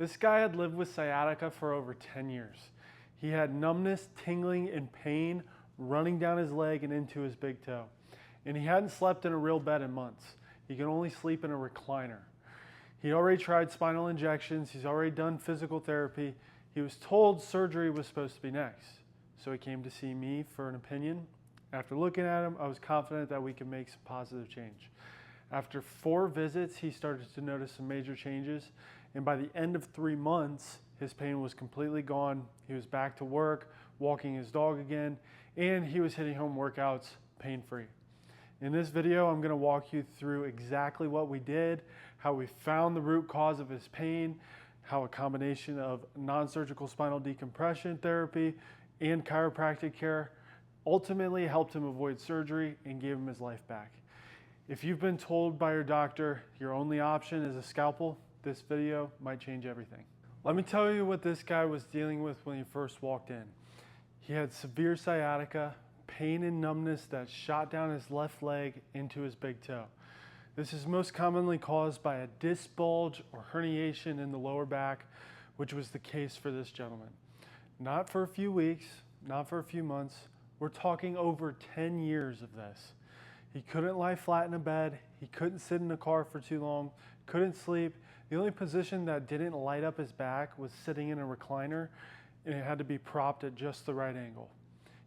This guy had lived with sciatica for over 10 years. He had numbness, tingling, and pain running down his leg and into his big toe. And he hadn't slept in a real bed in months. He could only sleep in a recliner. He already tried spinal injections. He's already done physical therapy. He was told surgery was supposed to be next. So he came to see me for an opinion. After looking at him, I was confident that we could make some positive change. After 4 visits, he started to notice some major changes. And by the end of 3 months, his pain was completely gone. He was back to work, walking his dog again, and he was hitting home workouts pain-free. In this video, I'm going to walk you through exactly what we did, how we found the root cause of his pain, how a combination of non-surgical spinal decompression therapy and chiropractic care ultimately helped him avoid surgery and gave him his life back. If you've been told by your doctor your only option is a scalpel, this video might change everything. Let me tell you what this guy was dealing with when he first walked in. He had severe sciatica, pain and numbness that shot down his left leg into his big toe. This is most commonly caused by a disc bulge or herniation in the lower back, which was the case for this gentleman. Not for a few weeks, not for a few months. We're talking over 10 years of this. He couldn't lie flat in a bed. He couldn't sit in a car for too long, couldn't sleep. The only position that didn't light up his back was sitting in a recliner, and it had to be propped at just the right angle.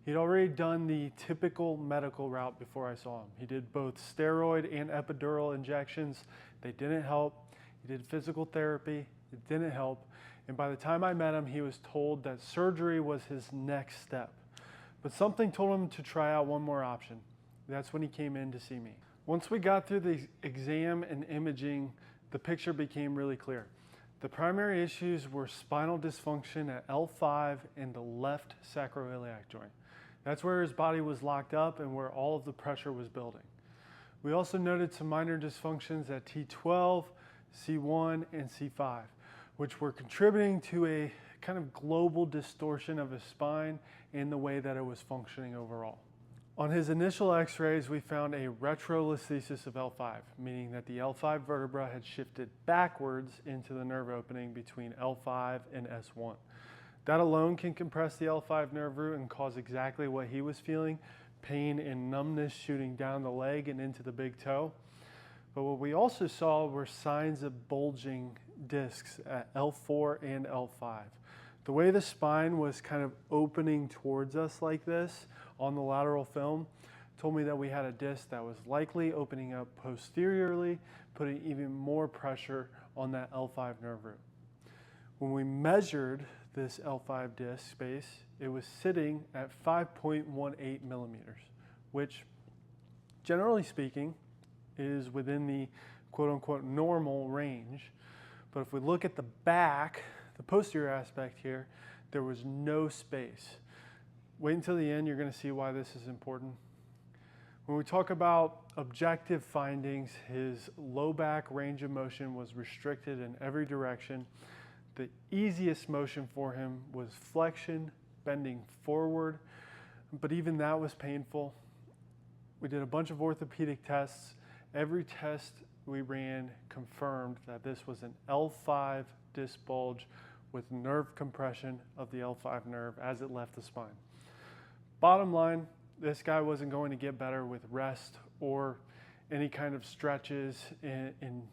He'd already done the typical medical route before I saw him. He did both steroid and epidural injections. They didn't help. He did physical therapy. It didn't help. And by the time I met him, he was told that surgery was his next step. But something told him to try out one more option. That's when he came in to see me. Once we got through the exam and imaging, the picture became really clear. The primary issues were spinal dysfunction at L5 and the left sacroiliac joint. That's where his body was locked up and where all of the pressure was building. We also noted some minor dysfunctions at T12, C1, and C5, which were contributing to a kind of global distortion of his spine and the way that it was functioning overall. On his initial x-rays, we found a retrolesthesis of L5, meaning that the L5 vertebra had shifted backwards into the nerve opening between L5 and S1. That alone can compress the L5 nerve root and cause exactly what he was feeling, pain and numbness shooting down the leg and into the big toe. But what we also saw were signs of bulging discs at L4 and L5. The way the spine was kind of opening towards us like this on the lateral film told me that we had a disc that was likely opening up posteriorly, putting even more pressure on that L5 nerve root. When we measured this L5 disc space, it was sitting at 5.18 millimeters, which generally speaking is within the quote-unquote normal range. But if we look at the back, the posterior aspect here, there was no space. Wait until the end, you're going to see why this is important. When we talk about objective findings, his low back range of motion was restricted in every direction. The easiest motion for him was flexion, bending forward, but even that was painful. We did a bunch of orthopedic tests. Every test we ran confirmed that this was an L5 disc bulge with nerve compression of the L5 nerve as it left the spine. Bottom line, this guy wasn't going to get better with rest or any kind of stretches, and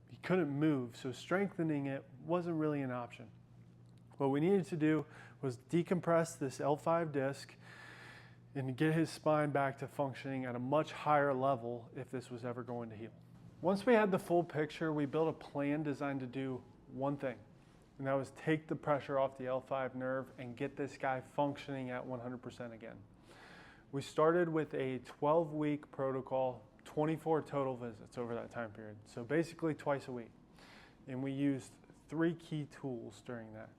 he couldn't move, so strengthening it wasn't really an option. What we needed to do was decompress this L5 disc and get his spine back to functioning at a much higher level if this was ever going to heal. Once we had the full picture, we built a plan designed to do one thing, and that was take the pressure off the L5 nerve and get this guy functioning at 100% again. We started with a 12-week protocol, 24 total visits over that time period, so basically twice a week. And we used 3 key tools during that: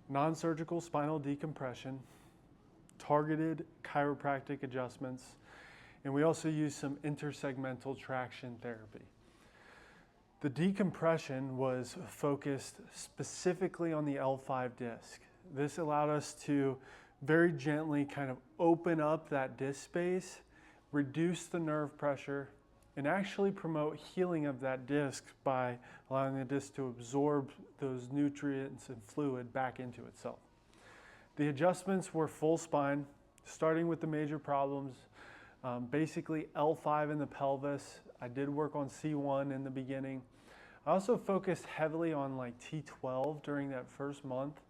non-surgical spinal decompression, targeted chiropractic adjustments, and we also used some intersegmental traction therapy. The decompression was focused specifically on the L5 disc. This allowed us to very gently kind of open up that disc space, reduce the nerve pressure, and actually promote healing of that disc by allowing the disc to absorb those nutrients and fluid back into itself. The adjustments were full spine, starting with the major problems, basically L5 in the pelvis. I did work on C1 in the beginning. I also focused heavily on like T12 during that first month.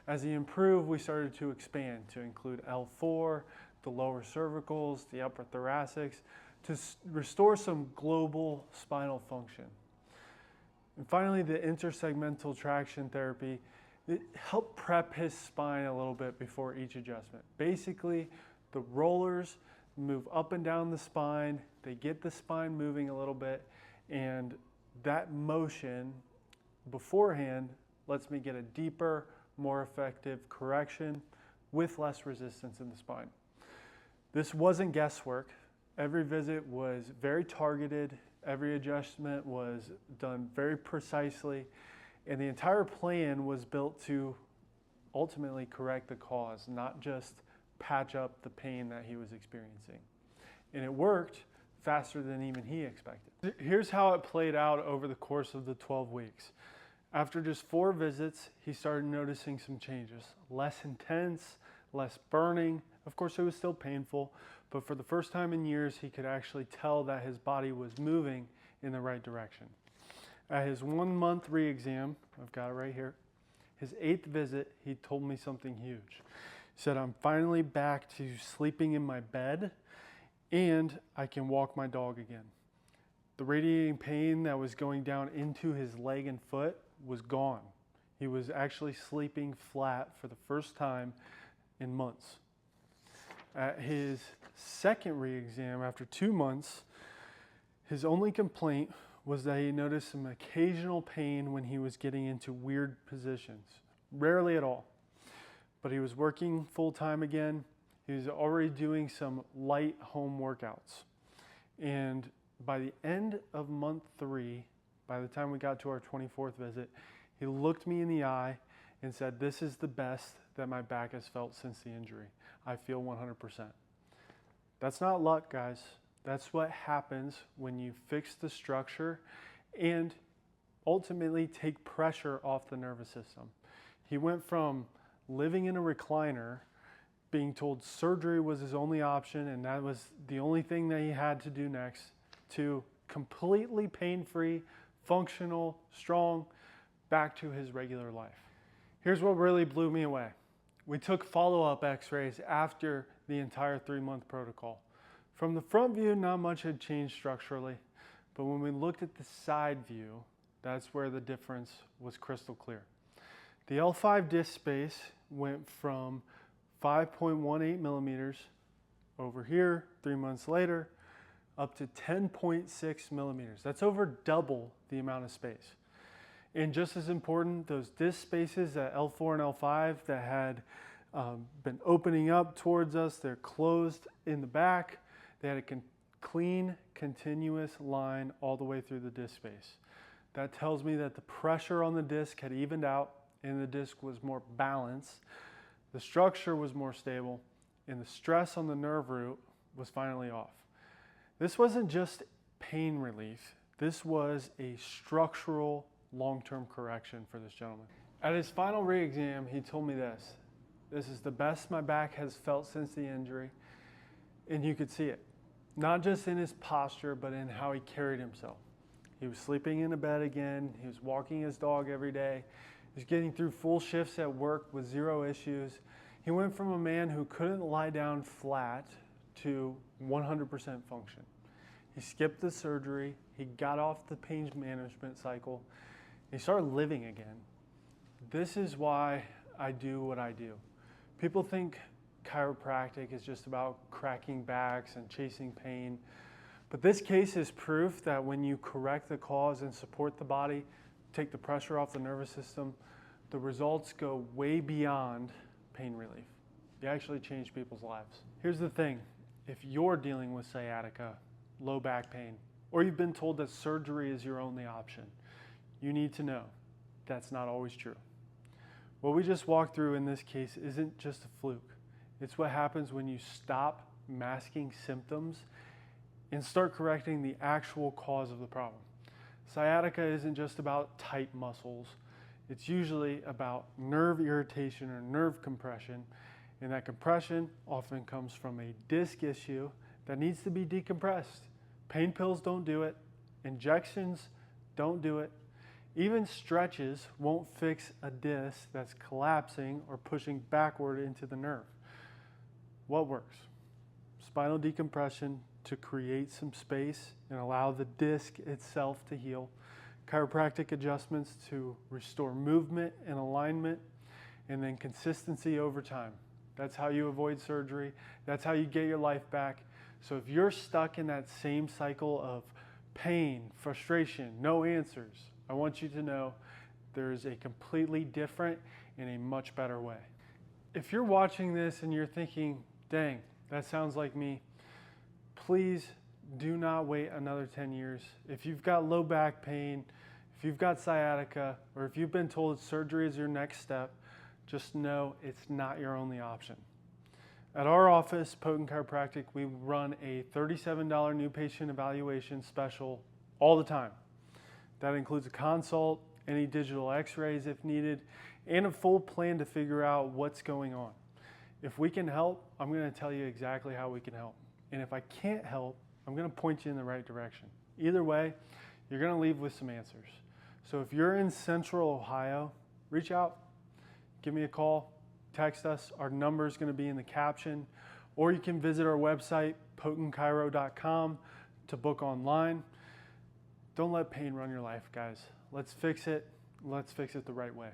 As he improved, we started to expand to include L4, the lower cervicals, the upper thoracics, to restore some global spinal function. And finally, the intersegmental traction therapy, it helped prep his spine a little bit before each adjustment. Basically, the rollers move up and down the spine, they get the spine moving a little bit, and that motion beforehand lets me get a deeper, more effective correction with less resistance in the spine. This wasn't guesswork. Every visit was very targeted. Every adjustment was done very precisely. And the entire plan was built to ultimately correct the cause, not just patch up the pain that he was experiencing. And it worked faster than even he expected. Here's how it played out over the course of the 12 weeks. After just 4 visits, he started noticing some changes. Less intense, less burning. Of course, it was still painful, but for the first time in years, he could actually tell that his body was moving in the right direction. At his 1-month re-exam, I've got it right here, his 8th visit, he told me something huge. He said, "I'm finally back to sleeping in my bed, and I can walk my dog again." The radiating pain that was going down into his leg and foot was gone. He was actually sleeping flat for the first time in months. At his 2nd re-exam, after 2 months, his only complaint was that he noticed some occasional pain when he was getting into weird positions. Rarely at all. But he was working full time again. He was already doing some light home workouts. And by the end of month 3, by the time we got to our 24th visit, he looked me in the eye and said, "This is the best that my back has felt since the injury. I feel 100%. That's not luck, guys. That's what happens when you fix the structure and ultimately take pressure off the nervous system. He went from living in a recliner, being told surgery was his only option and that was the only thing that he had to do next, to completely pain-free, functional, strong, back to his regular life. Here's what really blew me away. We took follow-up x-rays after the entire 3-month protocol. From the front view, not much had changed structurally, but when we looked at the side view, that's where the difference was crystal clear. The L5 disc space went from 5.18 millimeters over here 3 months later up to 10.6 millimeters. That's over double the amount of space. And just as important, those disc spaces at L4 and L5 that had been opening up towards us, they're closed in the back. They had a clean, continuous line all the way through the disc space. That tells me that the pressure on the disc had evened out and the disc was more balanced. The structure was more stable and the stress on the nerve root was finally off. This wasn't just pain relief. This was a structural long-term correction for this gentleman. At his final re-exam, he told me this: "This is the best my back has felt since the injury." And you could see it, not just in his posture, but in how he carried himself. He was sleeping in a bed again. He was walking his dog every day. He was getting through full shifts at work with 0 issues. He went from a man who couldn't lie down flat to 100% function. He skipped the surgery. He got off the pain management cycle. He started living again. This is why I do what I do. People think chiropractic is just about cracking backs and chasing pain. But this case is proof that when you correct the cause and support the body, take the pressure off the nervous system, the results go way beyond pain relief. You actually change people's lives. Here's the thing. If you're dealing with sciatica, low back pain, or you've been told that surgery is your only option, you need to know that's not always true. What we just walked through in this case isn't just a fluke. It's what happens when you stop masking symptoms and start correcting the actual cause of the problem. Sciatica isn't just about tight muscles. It's usually about nerve irritation or nerve compression, and that compression often comes from a disc issue that needs to be decompressed. Pain pills don't do it. Injections don't do it. Even stretches won't fix a disc that's collapsing or pushing backward into the nerve. What works? Spinal decompression to create some space and allow the disc itself to heal. Chiropractic adjustments to restore movement and alignment, and then consistency over time. That's how you avoid surgery. That's how you get your life back. So if you're stuck in that same cycle of pain, frustration, no answers, I want you to know there's a completely different and a much better way. If you're watching this and you're thinking, dang, that sounds like me, please do not wait another 10 years. If you've got low back pain, if you've got sciatica, or if you've been told surgery is your next step, just know it's not your only option. At our office, Potent Chiropractic, we run a $37 new patient evaluation special all the time. That includes a consult, any digital x-rays if needed, and a full plan to figure out what's going on. If we can help, I'm going to tell you exactly how we can help. And if I can't help, I'm going to point you in the right direction. Either way, you're going to leave with some answers. So if you're in Central Ohio, reach out, give me a call, text us. Our number is going to be in the caption, or you can visit our website, potentchiro.com, to book online. Don't let pain run your life, guys. Let's fix it. Let's fix it the right way.